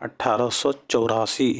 1884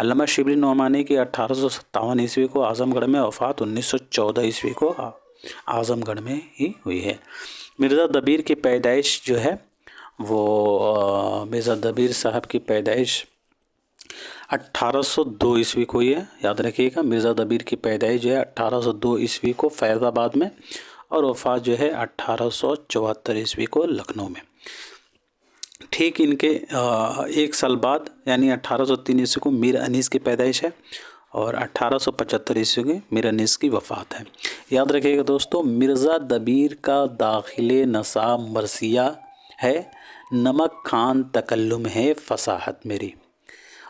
علامہ شبلی نعمانی کی 1857 عیسوی کو اعظم گڑھ میں وفات 1914 عیسوی کو اعظم گڑھ میں ہی ہوئی ہے۔ مرزا دبیر کی پیدائش جو ہے وہ مرزا دبیر صاحب کی پیدائش 1802 عیسوی کو ہوئی ہے، یاد رکھیے گا۔ مرزا دبیر کی پیدائش جو ہے 1802 عیسوی کو فیض آباد میں، اور وفات جو ہے 1874 عیسوی کو لکھنؤ میں۔ ٹھیک ان کے ایک سال بعد یعنی 1803 عیسوی کو میر انیس کی پیدائش ہے، اور 1875 عیسوی میں میر انیس کی وفات ہے۔ یاد رکھیے گا دوستو، مرزا دبیر کا داخل نصاب مرثیہ ہے نمک خان تکلم ہے فصاحت میری،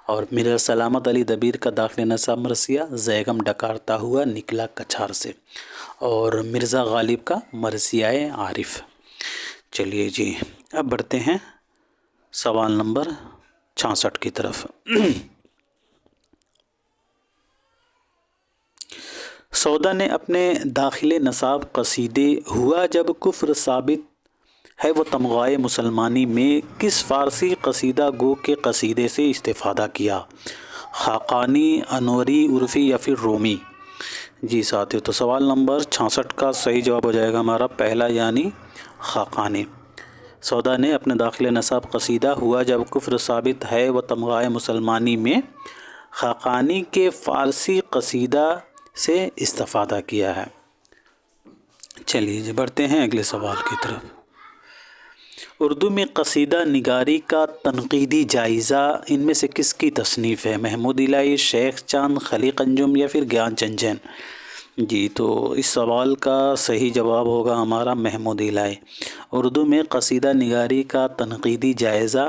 اور مرزا سلامت علی دبیر کا داخل نصاب مرثیہ زیغم ڈکارتا ہوا نکلا کچھار سے، اور مرزا غالب کا مرثیہ عارف۔ چلیے جی، اب بڑھتے ہیں سوال نمبر 66 کی طرف۔ سودا نے اپنے داخل نصاب قصیدے ہوا جب کفر ثابت ہے وہ تمغائے مسلمانی میں کس فارسی قصیدہ گو کے قصیدے سے استفادہ کیا؟ خاقانی، انوری، عرفی یا پھر رومی؟ جی ساتھیو، تو سوال نمبر 66 کا صحیح جواب ہو جائے گا ہمارا پہلا یعنی خاقانی۔ سودا نے اپنے داخل نصاب قصیدہ ہوا جب کفر ثابت ہے وہ تمغائے مسلمانی میں خاقانی کے فارسی قصیدہ سے استفادہ کیا ہے۔ چلیے جی، بڑھتے ہیں اگلے سوال کی طرف۔ اردو میں قصیدہ نگاری کا تنقیدی جائزہ ان میں سے کس کی تصنیف ہے؟ محمود الہی، شیخ چاند، خلیق انجم یا پھر گیان چند جین؟ جی، تو اس سوال کا صحیح جواب ہوگا ہمارا محمود الہی۔ اردو میں قصیدہ نگاری کا تنقیدی جائزہ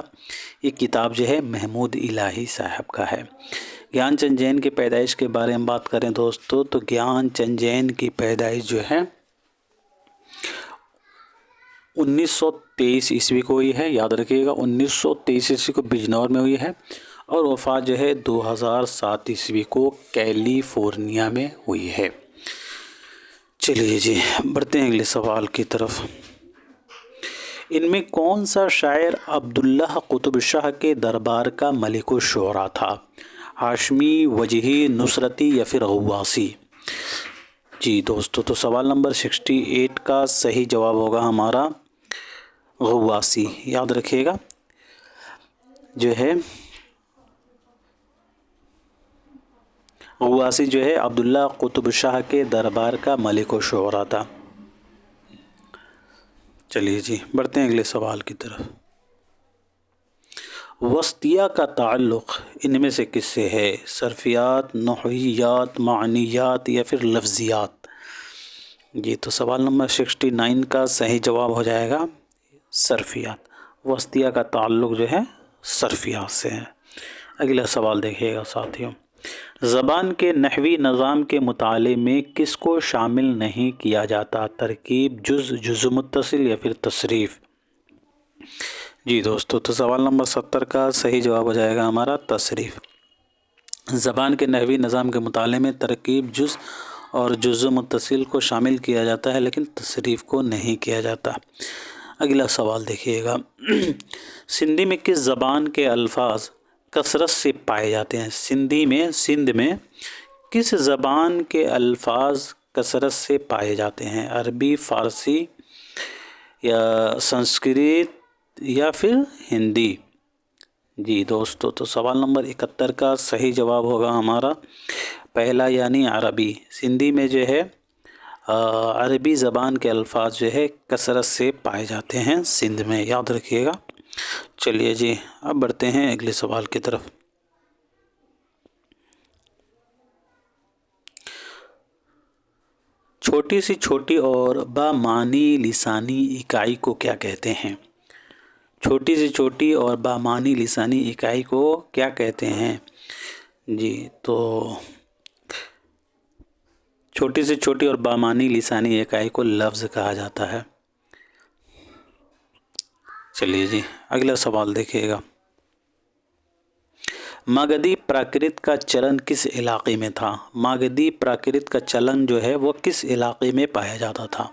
یہ کتاب جو ہے محمود الہی صاحب کا ہے۔ گیان چند جین کی پیدائش کے بارے میں بات کریں دوستو، تو گیان چند جین کی پیدائش جو ہے 1923 عیسوی کو ہوئی ہے، یاد رکھیے گا 1923 عیسوی کو بجنور میں ہوئی ہے، اور وفات جو ہے 2007 عیسوی کو کیلیفورنیا میں ہوئی ہے۔ چلیے جی، بڑھتے ہیں اگلے سوال کی طرف۔ ان میں کون سا شاعر عبداللہ قطب شاہ کے دربار کا ملک الشعراء تھا؟ ہاشمی، وجہی، نصرتی یا پھر غواصی؟ جی دوستو، تو سوال نمبر 68 کا صحیح جواب ہوگا ہمارا غواصی۔ یاد رکھیے گا جو ہے غواصی جو ہے عبداللہ قطب شاہ کے دربار کا ملک الشعراء تھا۔ چلیے جی، بڑھتے ہیں اگلے سوال کی طرف۔ وسطیہ کا تعلق ان میں سے کس سے ہے؟ صرفیات، نحویات، معنیات یا پھر لفظیات؟ جی، تو سوال نمبر 69 کا صحیح جواب ہو جائے گا صرفیات۔ وسطیہ کا تعلق جو ہے صرفیات سے ہے۔ اگلا سوال دیکھیے گا ساتھیوں۔ زبان کے نحوی نظام کے مطالعے میں کس کو شامل نہیں کیا جاتا؟ ترکیب، جزء متصل یا پھر تصریف؟ جی دوستو، تو سوال نمبر 70 کا صحیح جواب ہو جائے گا ہمارا تصریف۔ زبان کے نحوی نظام کے مطالعے میں ترکیب، جزء اور جزء متصل کو شامل کیا جاتا ہے، لیکن تصریف کو نہیں کیا جاتا۔ اگلا سوال دیکھیے گا۔ سندھی میں کس زبان کے الفاظ کثرت سے پائے جاتے ہیں؟ سندھ میں کس زبان کے الفاظ کثرت سے پائے جاتے ہیں؟ عربی، فارسی یا سنسکرت یا پھر ہندی؟ جی دوستو، تو سوال نمبر 71 کا صحیح جواب ہوگا ہمارا پہلا یعنی عربی۔ سندھی میں جو ہے عربی زبان کے الفاظ جو ہے کثرت سے پائے جاتے ہیں سندھ میں، یاد رکھیے گا۔ چلیے جی، اب بڑھتے ہیں اگلے سوال کی طرف۔ چھوٹی سی چھوٹی اور بامعنی لسانی اکائی کو کیا کہتے ہیں؟ چھوٹی سی چھوٹی اور بامعنی لسانی اکائی کو کیا کہتے ہیں؟ جی، تو چھوٹی سے چھوٹی اور بامعنی لسانی اکائی کو لفظ کہا جاتا ہے۔ چلیے جی، اگلا سوال دیکھیے گا۔ ماگدھی پراکرت کا چلن کس علاقے میں تھا؟ ماگدھی پراکرت کا چلن جو ہے وہ کس علاقے میں پایا جاتا تھا؟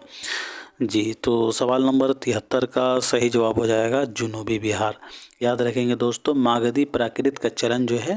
جی، تو سوال نمبر 73 کا صحیح جواب ہو جائے گا جنوبی بہار۔ یاد رکھیں گے دوستو، ماگدھی پراکرت کا چلن جو ہے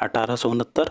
1869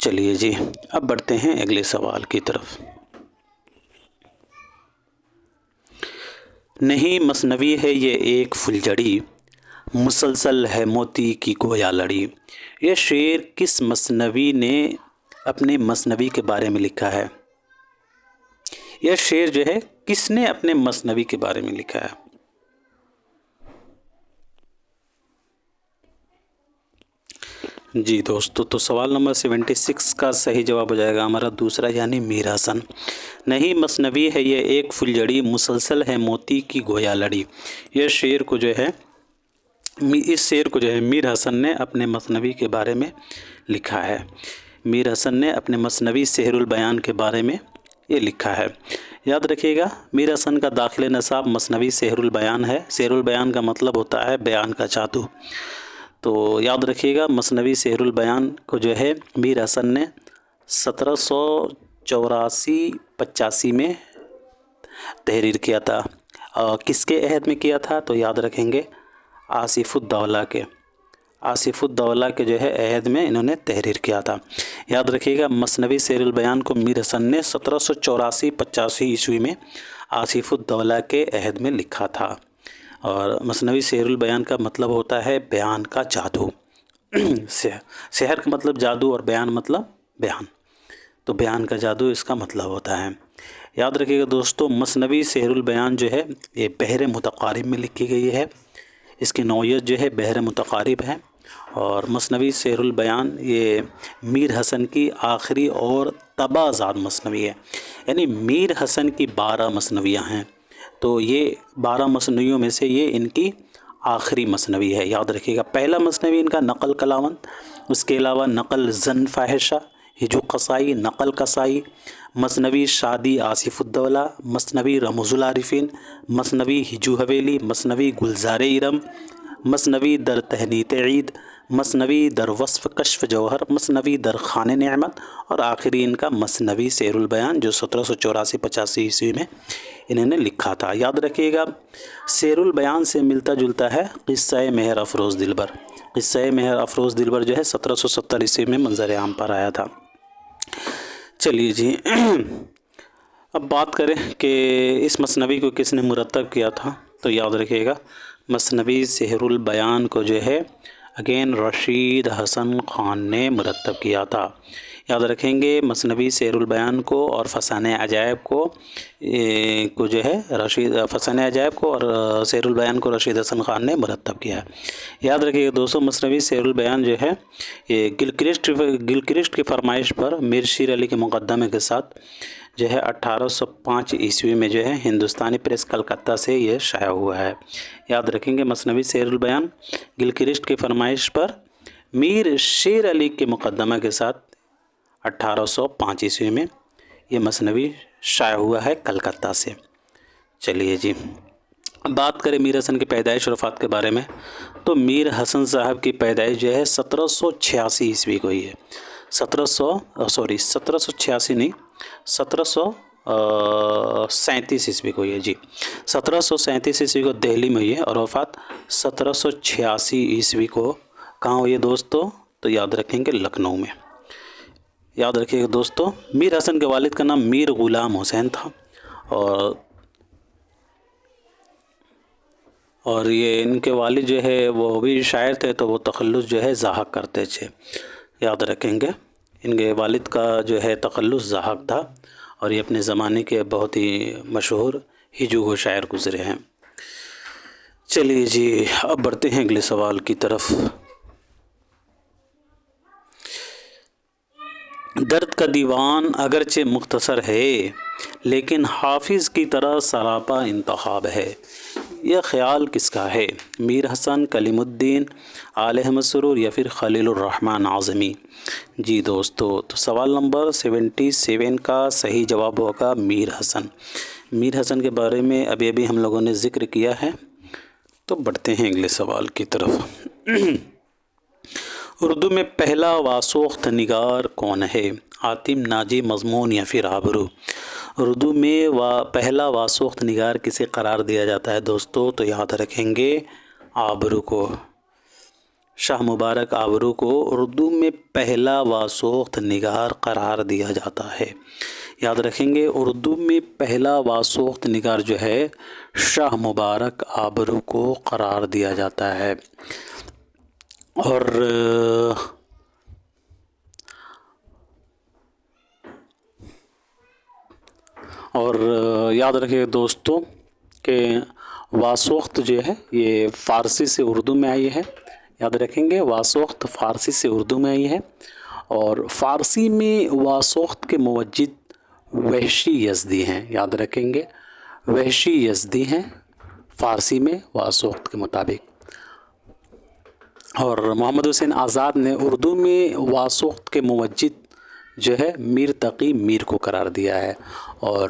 چلیے جی اب بڑھتے ہیں اگلے سوال کی طرف۔ نہیں مثنوی ہے یہ ایک فلجڑی، مسلسل ہے موتی کی گویا لڑی۔ یہ شعر کس مثنوی نے اپنے مثنوی کے بارے میں لکھا ہے؟ یہ شعر جو ہے کس نے اپنے مثنوی کے بارے میں لکھا ہے؟ جی دوستو، تو سوال نمبر 76 کا صحیح جواب ہو جائے گا ہمارا دوسرا، یعنی میر حسن۔ نہیں مثنوی ہے یہ ایک فلجڑی، مسلسل ہے موتی کی گویا لڑی۔ یہ شعر کو جو ہے اس شعر کو جو ہے میر حسن نے اپنے مثنوی کے بارے میں لکھا ہے۔ میر حسن نے اپنے مثنوی سحر البیان کے بارے میں یہ لکھا ہے۔ یاد رکھیے گا، میر حسن کا داخل نصاب مثنوی سحر البیان ہے۔ سحر البیان کا مطلب ہوتا ہے بیان کا جادو۔ تو یاد رکھیے گا، مثنوی سحر البیان کو جو ہے میر حسن نے 1784-85 میں تحریر کیا تھا۔ کس کے عہد میں کیا تھا؟ تو یاد رکھیں گے آصف الدولہ کے جو ہے عہد میں انہوں نے تحریر کیا تھا۔ یاد رکھیے گا، مثنوی سحر البیان کو میر حسن نے 1784-85 عیسوی میں آصف الدولہ کے عہد میں لکھا تھا۔ اور مثنوی سحر البیان کا مطلب ہوتا ہے بیان کا جادو۔ سحر کا مطلب جادو اور بیان مطلب بیان، تو بیان کا جادو اس کا مطلب ہوتا ہے۔ یاد رکھیے گا دوستو، مثنوی سحر البیان جو ہے یہ بحر متقارب میں لکھی گئی ہے۔ اس کی نوعیت جو ہے بحر متقارب ہے، اور مثنوی سحر البیان یہ میر حسن کی آخری اور طبع زاد مثنوی ہے، یعنی میر حسن کی 12 مثنویاں ہیں، تو یہ 12 مثنویوں میں سے یہ ان کی آخری مثنوی ہے۔ یاد رکھیے گا، پہلا مثنوی ان کا نقل کلاوند، اس کے علاوہ نقل زن فاحشہ، ہجو قصائی، نقل قصائی، مثنوی شادی آصف الدولہ، مثنوی رموز العارفین، مثنوی ہجو حویلی، مثنوی گلزار ارم، مثنوی در تہنیت عید، مثنوی در وصف کشف جوہر، مثنوی در خوان نعمت، اور آخری ان کا مثنوی سحر البیان جو 1784-85 عیسوی میں انہوں نے لکھا تھا۔ یاد رکھیے گا، سحر البیان سے ملتا جلتا ہے قصہ مہر افروز دلبر۔ قصہ مہر افروز دلبر جو ہے 1770 عیسوی میں منظر عام پر آیا تھا۔ چلیے جی اب بات کریں کہ اس مثنوی کو کس نے مرتب کیا تھا، تو یاد رکھیے گا، مثنوی سحر البیان کو جو ہے اگین رشید حسن خان نے مرتب کیا تھا۔ یاد رکھیں گے، مثنوی سحر البیان کو اور فسانہ عجائب کو جو ہے فسانہ عجائب کو اور سحر البیان کو رشید حسن خان نے مرتب کیا ہے۔ یاد رکھیے گا دوستو، مثنوی سحر البیان جو ہے یہ گلکرسٹ کی فرمائش پر میر شیر علی کے مقدمے کے ساتھ جو ہے 1805 عیسوی میں جو ہے ہندوستانی پریس کلکتہ سے یہ شائع ہوا ہے۔ یاد رکھیں گے، مثنوی سحر البیان گلکرسٹ کی فرمائش پر میر شیر علی کے مقدمہ کے ساتھ 1805 عیسوی میں یہ مثنوی شائع ہوا ہے کلکتہ سے۔ چلیے جی اب بات کریں میر حسن کی پیدائش اور وفات کے بارے میں، تو میر حسن صاحب کی پیدائش جو ہے 1786 عیسوی کو ہوئی ہے۔ 1787 نہیں، 1737 عیسوی کو ہوئی ہے جی۔ 1737 عیسوی کو دہلی میں ہوئی ہے، اور وفات 1786 عیسوی کو کہاں ہوئی ہے دوستو؟ تو یاد رکھیں گے لکھنؤ میں۔ یاد رکھیے گا دوستو، میر حسن کے والد کا نام میر غلام حسین تھا، اور یہ ان کے والد جو ہے وہ بھی شاعر تھے، تو وہ تخلص جو ہے ضحاک کرتے تھے۔ یاد رکھیں گے، ان کے والد کا جو ہے تخلص ضحاک تھا، اور یہ اپنے زمانے کے بہت ہی مشہور ہجو شاعر گزرے ہیں۔ چلیے جی اب بڑھتے ہیں اگلے سوال کی طرف۔ درد کا دیوان اگرچہ مختصر ہے، لیکن حافظ کی طرح سراپا انتخاب ہے۔ یہ خیال کس کا ہے؟ میر حسن، کلیم الدین، آل احمد سرور، یا پھر خلیل الرحمن اعظمی؟ جی دوستو، تو سوال نمبر 77 کا صحیح جواب ہوگا میر حسن۔ میر حسن کے بارے میں ابھی ہم لوگوں نے ذکر کیا ہے۔ تو بڑھتے ہیں اگلے سوال کی طرف۔ اردو میں پہلا واسوخت نگار کون ہے؟ حاتم، ناجی، مضمون، یا پھر آبرو؟ اردو میں پہلا واسوخت نگار کسے قرار دیا جاتا ہے دوستو؟ تو یاد رکھیں گے آبرو کو۔ شاہ مبارک آبرو کو اردو میں پہلا واسوخت نگار قرار دیا جاتا ہے۔ یاد رکھیں گے، اردو میں پہلا واسوخت نگار جو ہے شاہ مبارک آبرو کو قرار دیا جاتا ہے۔ اور یاد رکھیے دوستو کہ واسوخت جو ہے یہ فارسی سے اردو میں آئی ہے۔ یاد رکھیں گے واسوخت فارسی سے اردو میں آئی ہے، اور فارسی میں واسوخت کے موجد وحشی یزدی ہیں۔ یاد رکھیں گے وحشی یزدی ہیں فارسی میں واسوخت کے مطابق، اور محمد حسین آزاد نے اردو میں واسوخت کے موجد جو ہے میر تقی میر کو قرار دیا ہے، اور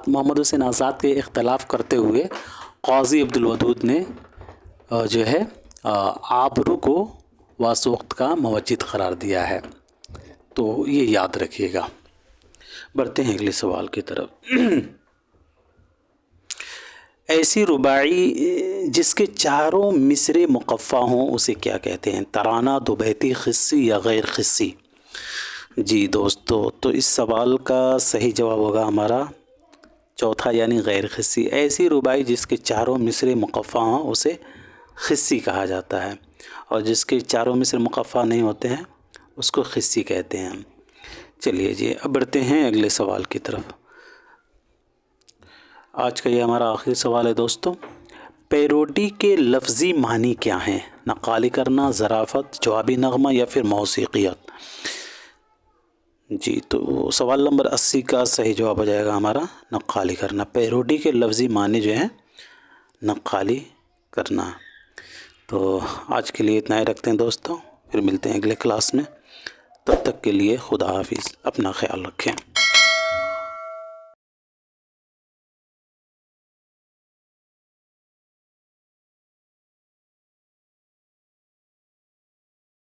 محمد حسین آزاد کے اختلاف کرتے ہوئے قاضی عبدالودود نے جو ہے آبرو کو واسوخت کا موجد قرار دیا ہے، تو یہ یاد رکھیے گا۔ بڑھتے ہیں اگلے سوال کی طرف۔ ایسی رباعی جس کے چاروں مصرے مقفع ہوں اسے کیا کہتے ہیں؟ ترانہ، دو بیتی، خصی یا غیر خصی؟ جی دوستو، تو اس سوال کا صحیح جواب ہوگا ہمارا چوتھا، یعنی غیر خصی۔ ایسی رباعی جس کے چاروں مصرے مقفع ہوں اسے خصی کہا جاتا ہے، اور جس کے چاروں مصرے مقفع نہیں ہوتے ہیں اس کو خصی کہتے ہیں۔ چلیے جی، اب بڑھتے ہیں اگلے سوال کی طرف۔ آج کا یہ ہمارا آخری سوال ہے دوستو۔ پیروڈی کے لفظی معنی کیا ہیں؟ نقالی کرنا، ظرافت، جوابی نغمہ یا پھر موسیقیت؟ جی، تو سوال نمبر 80 کا صحیح جواب ہو جائے گا ہمارا نقالی کرنا۔ پیروڈی کے لفظی معنی جو ہیں نقالی کرنا۔ تو آج کے لیے اتنا ہی رکھتے ہیں دوستو، پھر ملتے ہیں اگلے کلاس میں۔ تب تک کے لیے خدا حافظ، اپنا خیال رکھیں۔